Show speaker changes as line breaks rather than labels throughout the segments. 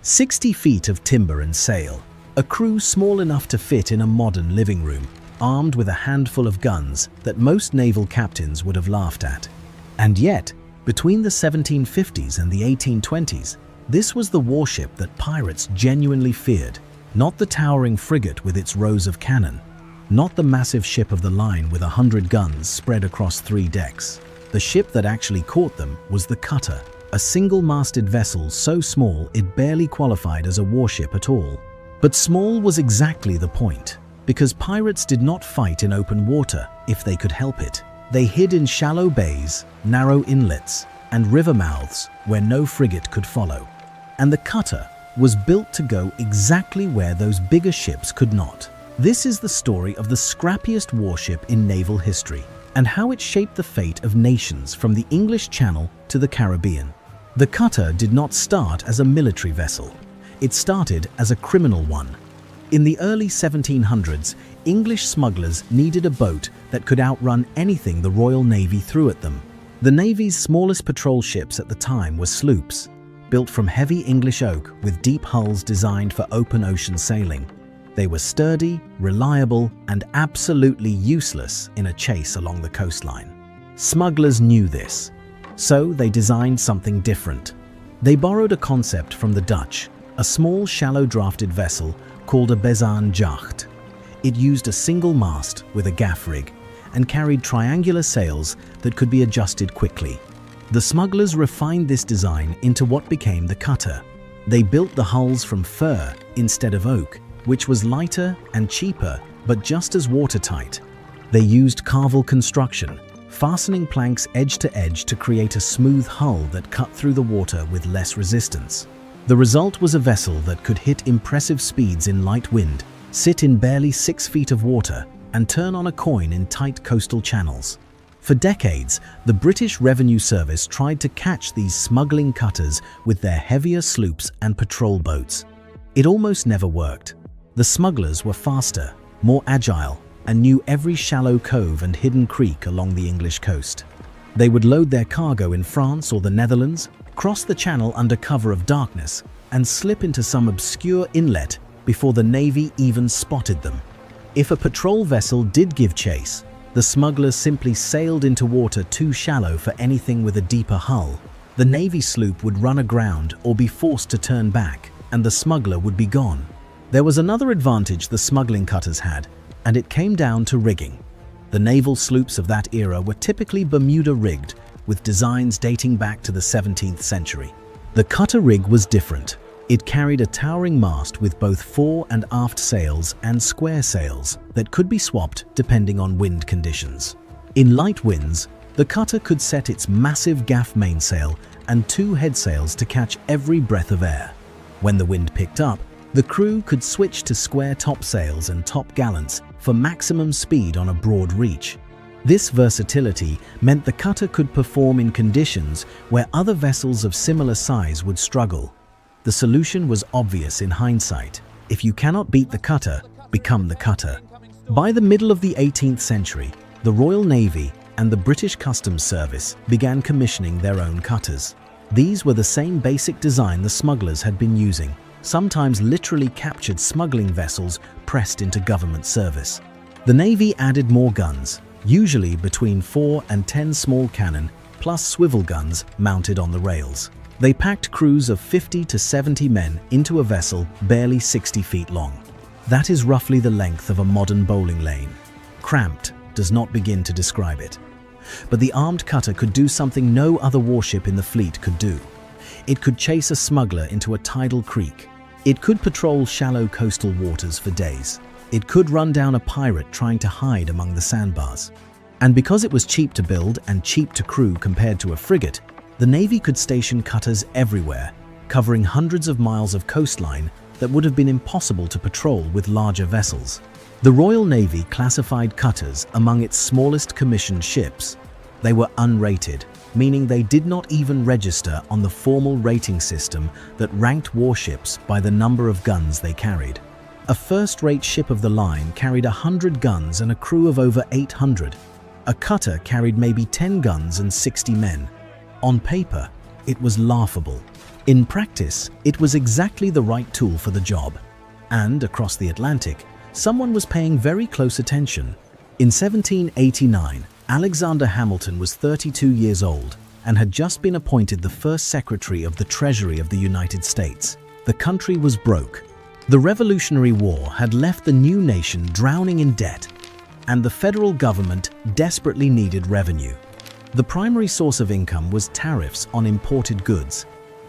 60 feet of timber and sail, a crew small enough to fit in a modern living room, armed with a handful of guns that most naval captains would have laughed at. And yet, between the 1750s and the 1820s, this was the warship that pirates genuinely feared, not the towering frigate with its rows of cannon, not the massive ship of the line with 100 guns spread across 3 decks. The ship that actually caught them was the cutter, a single-masted vessel so small it barely qualified as a warship at all. But small was exactly the point, because pirates did not fight in open water if they could help it. They hid in shallow bays, narrow inlets, and river mouths where no frigate could follow. And the cutter was built to go exactly where those bigger ships could not. This is the story of the scrappiest warship in naval history, and how it shaped the fate of nations from the English Channel to the Caribbean. The cutter did not start as a military vessel. It started as a criminal one. In the early 1700s, English smugglers needed a boat that could outrun anything the Royal Navy threw at them. The Navy's smallest patrol ships at the time were sloops, built from heavy English oak with deep hulls designed for open ocean sailing. They were sturdy, reliable, and absolutely useless in a chase along the coastline. Smugglers knew this, so they designed something different. They borrowed a concept from the Dutch, a small shallow-drafted vessel called a bezaan-jacht. It used a single mast with a gaff rig and carried triangular sails that could be adjusted quickly. The smugglers refined this design into what became the cutter. They built the hulls from fir instead of oak, which was lighter and cheaper, but just as watertight. They used carvel construction, fastening planks edge to edge to create a smooth hull that cut through the water with less resistance. The result was a vessel that could hit impressive speeds in light wind, sit in barely 6 feet of water, and turn on a coin in tight coastal channels. For decades, the British Revenue Service tried to catch these smuggling cutters with their heavier sloops and patrol boats. It almost never worked. The smugglers were faster, more agile, and knew every shallow cove and hidden creek along the English coast. They would load their cargo in France or the Netherlands, cross the channel under cover of darkness, and slip into some obscure inlet before the Navy even spotted them. If a patrol vessel did give chase, the smugglers simply sailed into water too shallow for anything with a deeper hull. The Navy sloop would run aground or be forced to turn back, and the smuggler would be gone. There was another advantage the smuggling cutters had, and it came down to rigging. The naval sloops of that era were typically Bermuda-rigged, with designs dating back to the 17th century. The cutter rig was different. It carried a towering mast with both fore and aft sails and square sails that could be swapped depending on wind conditions. In light winds, the cutter could set its massive gaff mainsail and 2 headsails to catch every breath of air. When the wind picked up, the crew could switch to square topsails and top gallants for maximum speed on a broad reach. This versatility meant the cutter could perform in conditions where other vessels of similar size would struggle. The solution was obvious in hindsight. If you cannot beat the cutter, become the cutter. By the middle of the 18th century, the Royal Navy and the British Customs Service began commissioning their own cutters. These were the same basic design the smugglers had been using, sometimes literally captured smuggling vessels pressed into government service. The Navy added more guns, usually between 4 and 10 small cannon, plus swivel guns mounted on the rails. They packed crews of 50 to 70 men into a vessel barely 60 feet long. That is roughly the length of a modern bowling lane. Cramped does not begin to describe it. But the armed cutter could do something no other warship in the fleet could do. It could chase a smuggler into a tidal creek. It could patrol shallow coastal waters for days. It could run down a pirate trying to hide among the sandbars. And because it was cheap to build and cheap to crew compared to a frigate, the Navy could station cutters everywhere, covering hundreds of miles of coastline that would have been impossible to patrol with larger vessels. The Royal Navy classified cutters among its smallest commissioned ships. They were unrated, meaning they did not even register on the formal rating system that ranked warships by the number of guns they carried. A first-rate ship of the line carried 100 guns and a crew of over 800. A cutter carried maybe 10 guns and 60 men. On paper, it was laughable. In practice, it was exactly the right tool for the job. And across the Atlantic, someone was paying very close attention. In 1789, Alexander Hamilton was 32 years old and had just been appointed the first Secretary of the Treasury of the United States. The country was broke. The Revolutionary War had left the new nation drowning in debt, and the federal government desperately needed revenue. The primary source of income was tariffs on imported goods,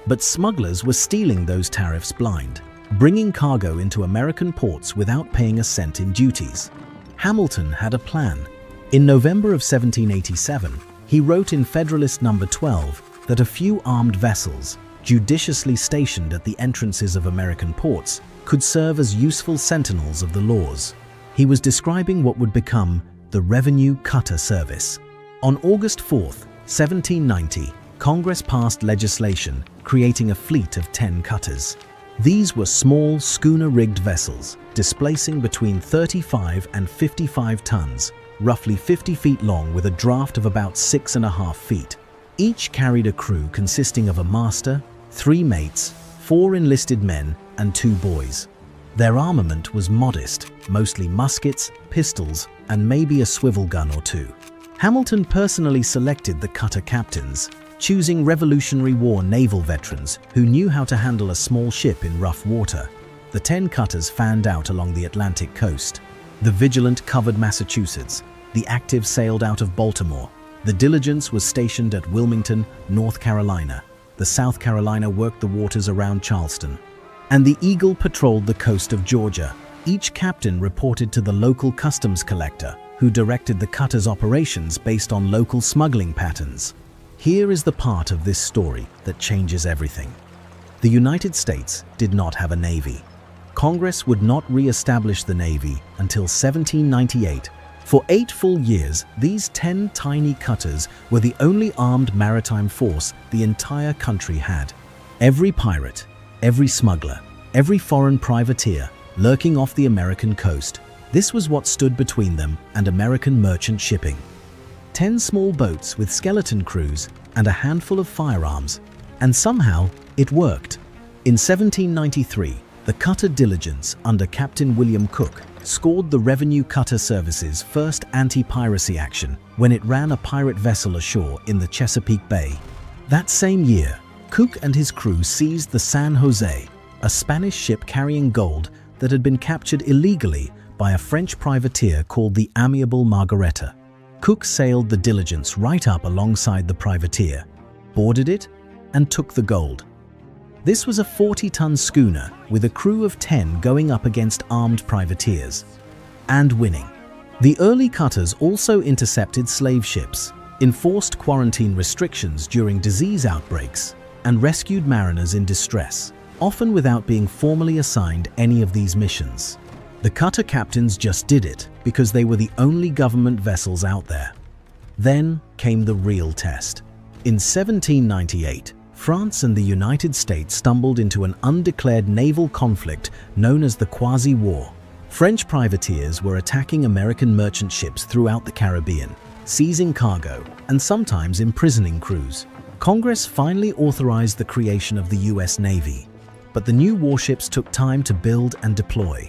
but smugglers were stealing those tariffs blind, bringing cargo into American ports without paying a cent in duties. Hamilton had a plan. In November of 1787, he wrote in Federalist No. 12 that a few armed vessels, judiciously stationed at the entrances of American ports, could serve as useful sentinels of the laws. He was describing what would become the Revenue Cutter Service. On August 4, 1790, Congress passed legislation creating a fleet of 10 cutters. These were small, schooner-rigged vessels, displacing between 35 and 55 tons, roughly 50 feet long with a draft of about 6.5 feet. Each carried a crew consisting of a master, 3 mates, 4 enlisted men, and 2 boys. Their armament was modest, mostly muskets, pistols, and maybe a swivel gun or 2. Hamilton personally selected the cutter captains, choosing Revolutionary War naval veterans who knew how to handle a small ship in rough water. The 10 cutters fanned out along the Atlantic coast. The Vigilant covered Massachusetts. The Active sailed out of Baltimore. The Diligence was stationed at Wilmington, North Carolina. The South Carolina worked the waters around Charleston. And the Eagle patrolled the coast of Georgia. Each captain reported to the local customs collector, who directed the cutter's operations based on local smuggling patterns. Here is the part of this story that changes everything. The United States did not have a navy. Congress would not re-establish the Navy until 1798. For 8 full years, these 10 tiny cutters were the only armed maritime force the entire country had. Every pirate, every smuggler, every foreign privateer lurking off the American coast, this was what stood between them and American merchant shipping. 10 small boats with skeleton crews and a handful of firearms, and somehow it worked. In 1793, the cutter Diligence under Captain William Cook scored the Revenue Cutter Service's first anti-piracy action when it ran a pirate vessel ashore in the Chesapeake Bay. That same year, Cook and his crew seized the San Jose, a Spanish ship carrying gold that had been captured illegally by a French privateer called the Amiable Margareta. Cook sailed the Diligence right up alongside the privateer, boarded it, and took the gold. This was a 40-ton schooner with a crew of 10 going up against armed privateers, and winning. The early cutters also intercepted slave ships, enforced quarantine restrictions during disease outbreaks, and rescued mariners in distress, often without being formally assigned any of these missions. The cutter captains just did it because they were the only government vessels out there. Then came the real test. In 1798, France and the United States stumbled into an undeclared naval conflict known as the Quasi-War. French privateers were attacking American merchant ships throughout the Caribbean, seizing cargo and sometimes imprisoning crews. Congress finally authorized the creation of the U.S. Navy, but the new warships took time to build and deploy.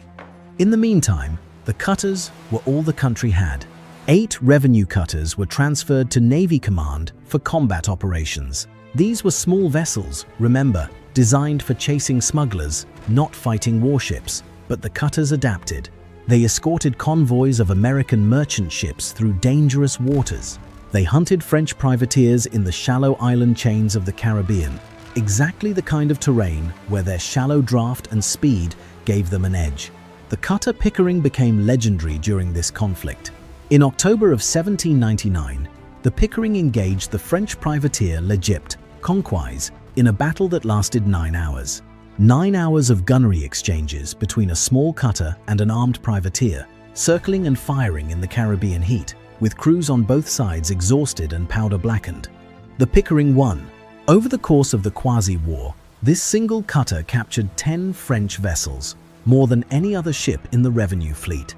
In the meantime, the cutters were all the country had. 8 revenue cutters were transferred to Navy Command for combat operations. These were small vessels, remember, designed for chasing smugglers, not fighting warships, but the cutters adapted. They escorted convoys of American merchant ships through dangerous waters. They hunted French privateers in the shallow island chains of the Caribbean, exactly the kind of terrain where their shallow draft and speed gave them an edge. The cutter Pickering became legendary during this conflict. In October of 1799, the Pickering engaged the French privateer L'Egypte, Conquise, in a battle that lasted 9 hours. 9 hours of gunnery exchanges between a small cutter and an armed privateer, circling and firing in the Caribbean heat, with crews on both sides exhausted and powder-blackened. The Pickering won. Over the course of the Quasi-War, this single cutter captured 10 French vessels, more than any other ship in the revenue fleet.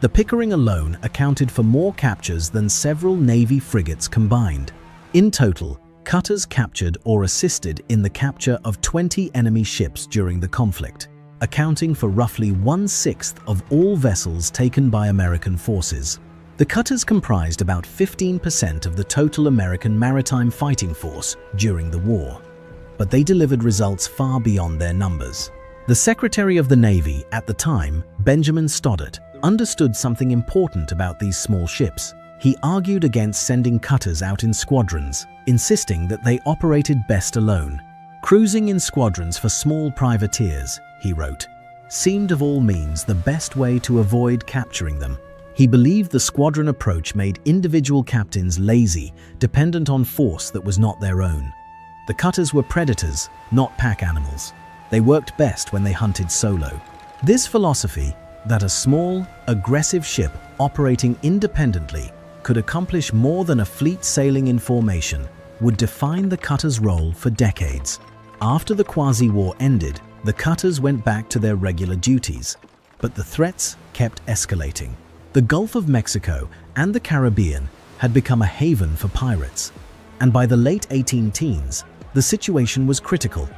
The Pickering alone accounted for more captures than several Navy frigates combined. In total, cutters captured or assisted in the capture of 20 enemy ships during the conflict, accounting for roughly 1/6 of all vessels taken by American forces. The cutters comprised about 15% of the total American maritime fighting force during the war, but they delivered results far beyond their numbers. The Secretary of the Navy at the time, Benjamin Stoddert, understood something important about these small ships. He argued against sending cutters out in squadrons, insisting that they operated best alone. Cruising in squadrons for small privateers, he wrote, seemed of all means the best way to avoid capturing them. He believed the squadron approach made individual captains lazy, dependent on force that was not their own. The cutters were predators, not pack animals. They worked best when they hunted solo. This philosophy, that a small, aggressive ship operating independently could accomplish more than a fleet sailing in formation, would define the cutters' role for decades. After the Quasi-War ended, the cutters went back to their regular duties, but the threats kept escalating. The Gulf of Mexico and the Caribbean had become a haven for pirates, and by the late 18-teens, the situation was critical.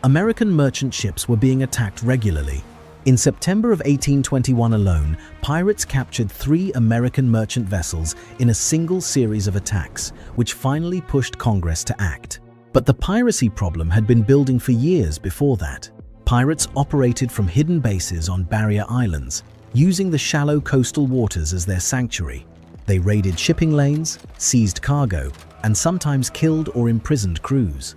American merchant ships were being attacked regularly. In September of 1821 alone, pirates captured 3 American merchant vessels in a single series of attacks, which finally pushed Congress to act. But the piracy problem had been building for years before that. Pirates operated from hidden bases on barrier islands, using the shallow coastal waters as their sanctuary. They raided shipping lanes, seized cargo, and sometimes killed or imprisoned crews.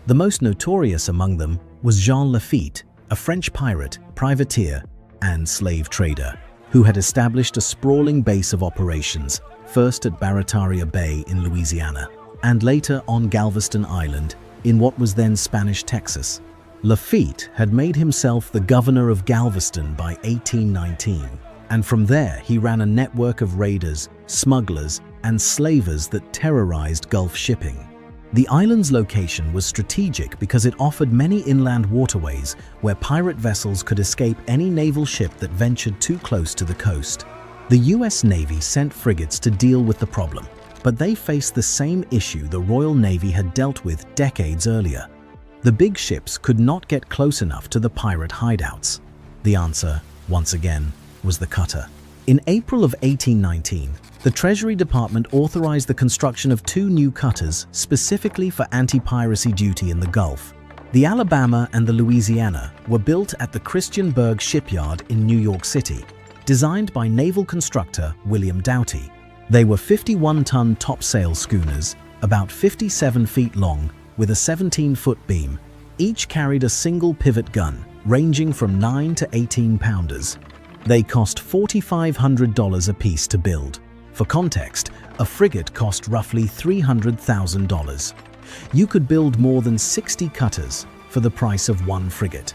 The most notorious among them was Jean Lafitte, a French pirate, privateer, and slave trader, who had established a sprawling base of operations, first at Barataria Bay in Louisiana, and later on Galveston Island in what was then Spanish Texas. Lafitte had made himself the governor of Galveston by 1819, and from there he ran a network of raiders, smugglers, and slavers that terrorized Gulf shipping. The island's location was strategic because it offered many inland waterways where pirate vessels could escape any naval ship that ventured too close to the coast. The US Navy sent frigates to deal with the problem, but they faced the same issue the Royal Navy had dealt with decades earlier. The big ships could not get close enough to the pirate hideouts. The answer, once again, was the cutter. In April of 1819, the Treasury Department authorized the construction of 2 new cutters specifically for anti-piracy duty in the Gulf. The Alabama and the Louisiana were built at the Christiansburg Shipyard in New York City, designed by naval constructor William Doughty. They were 51-ton topsail schooners, about 57 feet long, with a 17-foot beam. Each carried a single pivot gun, ranging from 9 to 18 pounders. They cost $4,500 apiece to build. For context, a frigate cost roughly $300,000. You could build more than 60 cutters for the price of 1 frigate.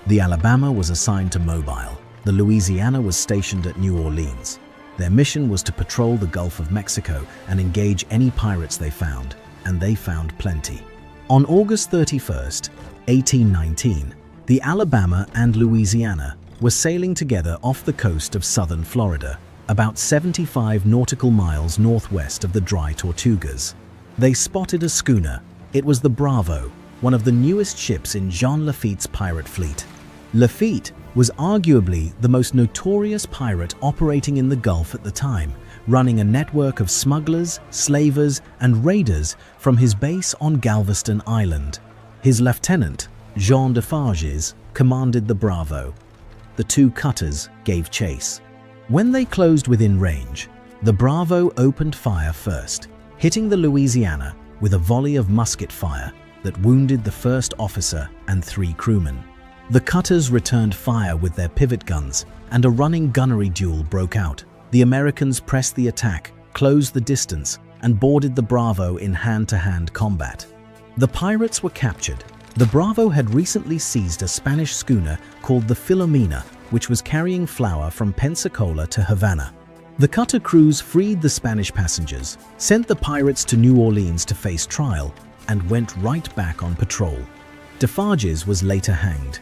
The Alabama was assigned to Mobile. The Louisiana was stationed at New Orleans. Their mission was to patrol the Gulf of Mexico and engage any pirates they found, and they found plenty. On August 31st, 1819, the Alabama and Louisiana were sailing together off the coast of southern Florida, about 75 nautical miles northwest of the Dry Tortugas. They spotted a schooner. It was the Bravo, one of the newest ships in Jean Lafitte's pirate fleet. Lafitte was arguably the most notorious pirate operating in the Gulf at the time, running a network of smugglers, slavers, and raiders from his base on Galveston Island. His lieutenant, Jean Defarges, commanded the Bravo. The 2 cutters gave chase. When they closed within range, the Bravo opened fire first, hitting the Louisiana with a volley of musket fire that wounded the first officer and 3 crewmen. The cutters returned fire with their pivot guns, and a running gunnery duel broke out. The Americans pressed the attack, closed the distance, and boarded the Bravo in hand-to-hand combat. The pirates were captured. The Bravo had recently seized a Spanish schooner called the Filomena, which was carrying flour from Pensacola to Havana. The cutter crews freed the Spanish passengers, sent the pirates to New Orleans to face trial, and went right back on patrol. Defarges was later hanged.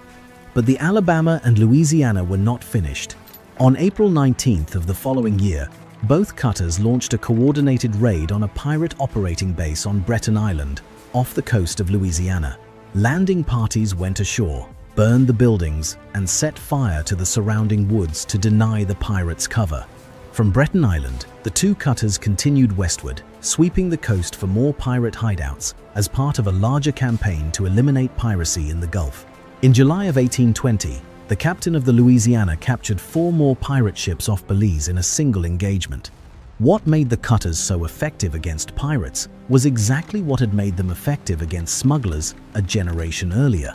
But the Alabama and Louisiana were not finished. On April 19th of the following year, both cutters launched a coordinated raid on a pirate operating base on Breton Island. off the coast of Louisiana. Landing parties went ashore, burned the buildings, and set fire to the surrounding woods to deny the pirates cover. From Breton Island, the two cutters continued westward, sweeping the coast for more pirate hideouts as part of a larger campaign to eliminate piracy in the Gulf. In July of 1820, the captain of the Louisiana captured 4 more pirate ships off Belize in a single engagement. What made the cutters so effective against pirates was exactly what had made them effective against smugglers a generation earlier.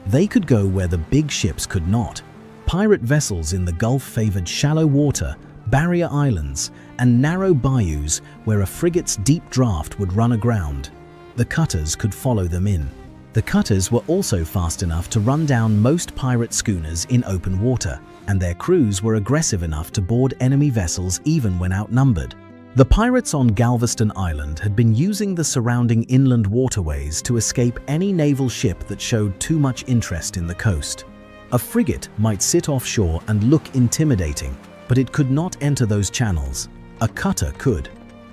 They could go where the big ships could not. Pirate vessels in the Gulf favored shallow water, barrier islands, and narrow bayous where a frigate's deep draft would run aground. The cutters could follow them in. The cutters were also fast enough to run down most pirate schooners in open water, and their crews were aggressive enough to board enemy vessels even when outnumbered. The pirates on Galveston Island had been using the surrounding inland waterways to escape any naval ship that showed too much interest in the coast. A frigate might sit offshore and look intimidating, but it could not enter those channels. A cutter could,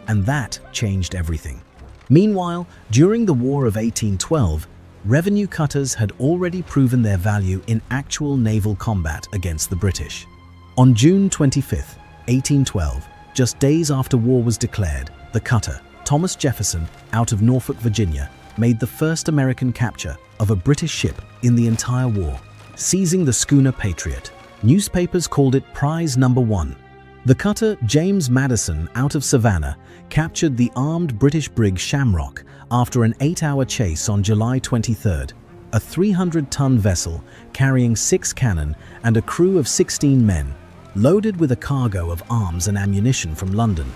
and that changed everything. Meanwhile, during the War of 1812, revenue cutters had already proven their value in actual naval combat against the British. On June 25, 1812, just days after war was declared, the cutter, Thomas Jefferson, out of Norfolk, Virginia, made the first American capture of a British ship in the entire war, seizing the schooner Patriot. Newspapers called it Prize Number 1. The cutter James Madison out of Savannah captured the armed British brig Shamrock after an 8-hour chase on July 23rd, a 300-ton vessel carrying 6 cannon and a crew of 16 men, loaded with a cargo of arms and ammunition from London.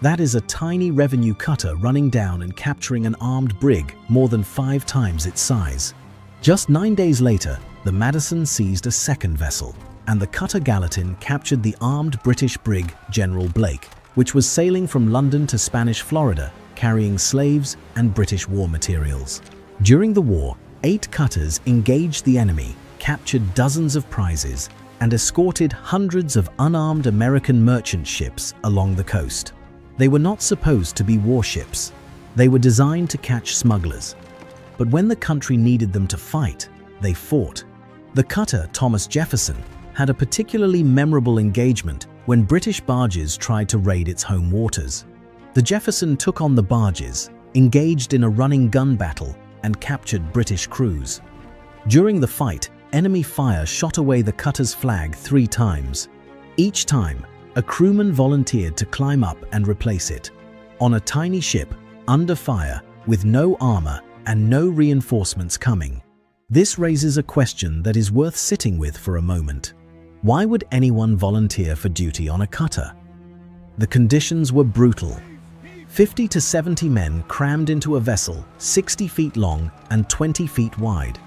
That is a tiny revenue cutter running down and capturing an armed brig more than 5 times its size. Just 9 days later, the Madison seized a second vessel, and the cutter Gallatin captured the armed British brig General Blake, which was sailing from London to Spanish Florida, carrying slaves and British war materials. During the war, 8 cutters engaged the enemy, captured dozens of prizes, and escorted hundreds of unarmed American merchant ships along the coast. They were not supposed to be warships. They were designed to catch smugglers. But when the country needed them to fight, they fought. The cutter Thomas Jefferson had a particularly memorable engagement when British barges tried to raid its home waters. The Jefferson took on the barges, engaged in a running gun battle, and captured British crews. During the fight, enemy fire shot away the cutter's flag 3 times. Each time, a crewman volunteered to climb up and replace it. On a tiny ship, under fire, with no armor and no reinforcements coming. This raises a question that is worth sitting with for a moment. Why would anyone volunteer for duty on a cutter? The conditions were brutal. 50 to 70 men crammed into a vessel 60 feet long and 20 feet wide.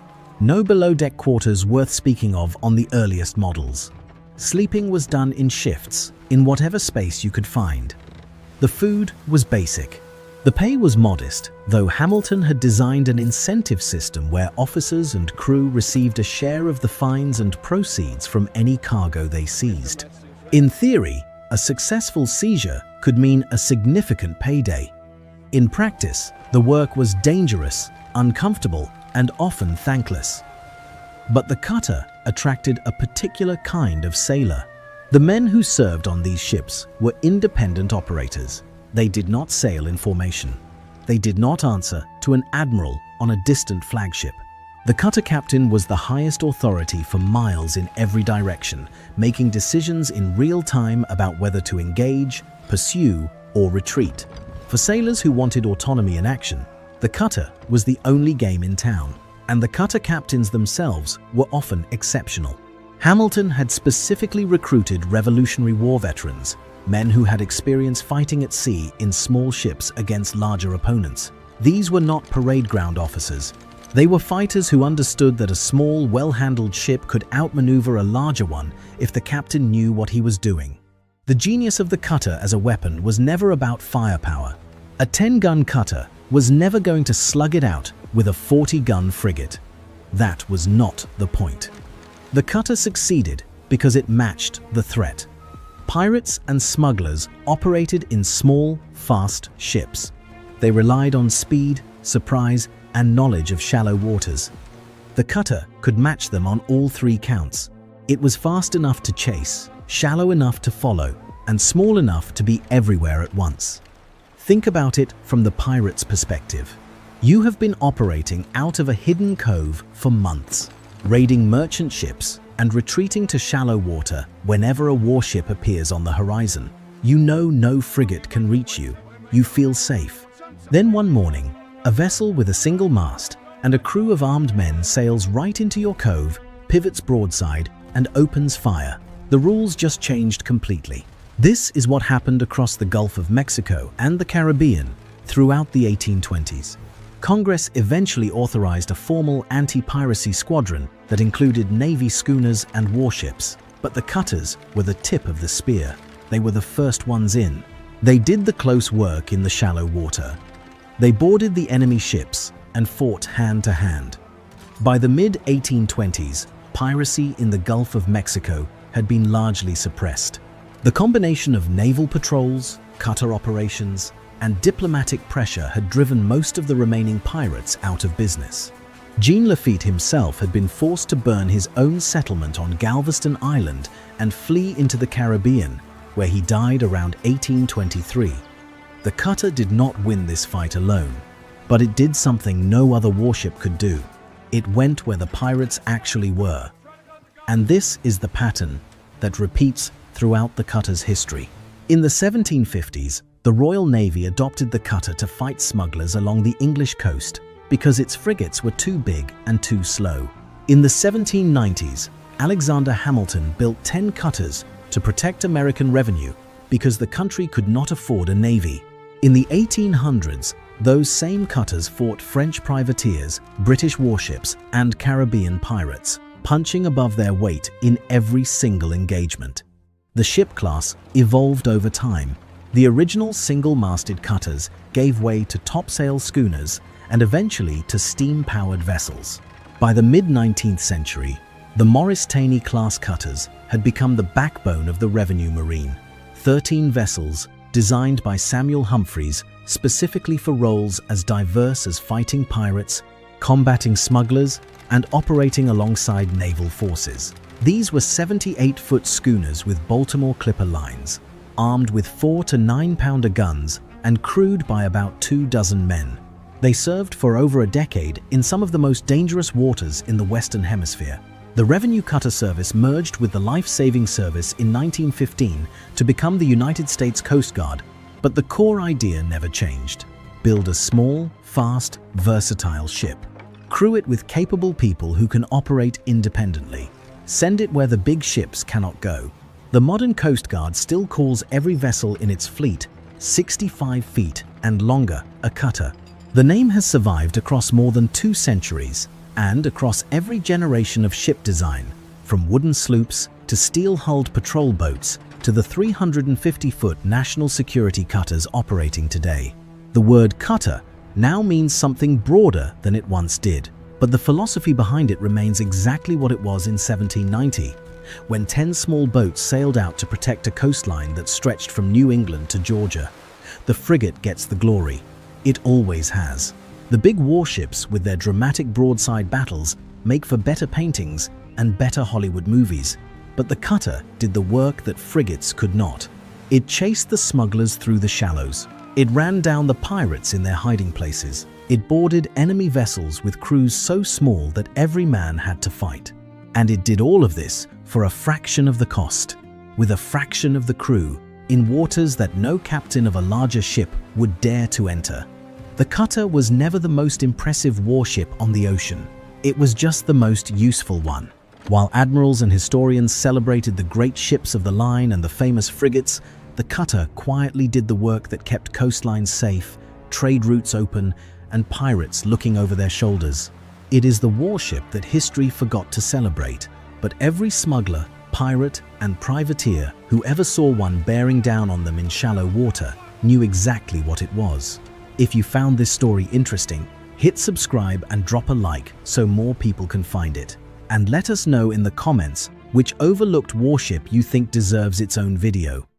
No below-deck quarters worth speaking of on the earliest models. Sleeping was done in shifts, in whatever space you could find. The food was basic. The pay was modest, though Hamilton had designed an incentive system where officers and crew received a share of the fines and proceeds from any cargo they seized. In theory, a successful seizure could mean a significant payday. In practice, the work was dangerous, uncomfortable, and often thankless. But the cutter attracted a particular kind of sailor. The men who served on these ships were independent operators. They did not sail in formation. They did not answer to an admiral on a distant flagship. The cutter captain was the highest authority for miles in every direction, making decisions in real time about whether to engage, pursue, or retreat. For sailors who wanted autonomy in action, the cutter was the only game in town, and the cutter captains themselves were often exceptional. Hamilton had specifically recruited Revolutionary War veterans, men who had experience fighting at sea in small ships against larger opponents. These were not parade ground officers. They were fighters who understood that a small, well-handled ship could outmaneuver a larger one if the captain knew what he was doing. The genius of the cutter as a weapon was never about firepower. A 10-gun cutter was never going to slug it out with a 40-gun frigate. That was not the point. The cutter succeeded because it matched the threat. Pirates and smugglers operated in small, fast ships. They relied on speed, surprise, and knowledge of shallow waters. The cutter could match them on all three counts. It was fast enough to chase, shallow enough to follow, and small enough to be everywhere at once. Think about it from the pirate's perspective. You have been operating out of a hidden cove for months, raiding merchant ships and retreating to shallow water whenever a warship appears on the horizon. You know no frigate can reach you. You feel safe. Then one morning, a vessel with a single mast and a crew of armed men sails right into your cove, pivots broadside, and opens fire. The rules just changed completely. This is what happened across the Gulf of Mexico and the Caribbean throughout the 1820s. Congress eventually authorized a formal anti-piracy squadron that included Navy schooners and warships, but the cutters were the tip of the spear. They were the first ones in. They did the close work in the shallow water. They boarded the enemy ships and fought hand to hand. By the mid-1820s, piracy in the Gulf of Mexico had been largely suppressed. The combination of naval patrols, cutter operations, and diplomatic pressure had driven most of the remaining pirates out of business. Jean Lafitte himself had been forced to burn his own settlement on Galveston Island and flee into the Caribbean, where he died around 1823. The cutter did not win this fight alone, but it did something no other warship could do. It went where the pirates actually were. And this is the pattern that repeats throughout the cutter's history. In the 1750s, the Royal Navy adopted the cutter to fight smugglers along the English coast because its frigates were too big and too slow. In the 1790s, Alexander Hamilton built 10 cutters to protect American revenue because the country could not afford a navy. In the 1800s, those same cutters fought French privateers, British warships, and Caribbean pirates, punching above their weight in every single engagement. The ship class evolved over time. The original single-masted cutters gave way to topsail schooners and eventually to steam-powered vessels. By the mid-19th century, the Morris Taney-class cutters had become the backbone of the revenue marine. 13 vessels, designed by Samuel Humphreys specifically for roles as diverse as fighting pirates, combating smugglers, and operating alongside naval forces. These were 78-foot schooners with Baltimore clipper lines, armed with 4 to 9-pounder guns and crewed by about 24 men. They served for over a decade in some of the most dangerous waters in the Western Hemisphere. The revenue cutter service merged with the life-saving service in 1915 to become the United States Coast Guard, but the core idea never changed. Build a small, fast, versatile ship. Crew it with capable people who can operate independently. Send it where the big ships cannot go. The modern Coast Guard still calls every vessel in its fleet, 65 feet and longer, a cutter. The name has survived across more than 2 centuries and across every generation of ship design, from wooden sloops to steel-hulled patrol boats to the 350-foot national security cutters operating today. The word cutter now means something broader than it once did, but the philosophy behind it remains exactly what it was in 1790. When 10 small boats sailed out to protect a coastline that stretched from New England to Georgia. The frigate gets the glory. It always has. The big warships with their dramatic broadside battles make for better paintings and better Hollywood movies. But the cutter did the work that frigates could not. It chased the smugglers through the shallows. It ran down the pirates in their hiding places. It boarded enemy vessels with crews so small that every man had to fight. And it did all of this for a fraction of the cost, with a fraction of the crew, in waters that no captain of a larger ship would dare to enter. The cutter was never the most impressive warship on the ocean. It was just the most useful one. While admirals and historians celebrated the great ships of the line and the famous frigates, the cutter quietly did the work that kept coastlines safe, trade routes open, and pirates looking over their shoulders. It is the warship that history forgot to celebrate, but every smuggler, pirate, and privateer who ever saw one bearing down on them in shallow water knew exactly what it was. If you found this story interesting, hit subscribe and drop a like so more people can find it. And let us know in the comments which overlooked warship you think deserves its own video.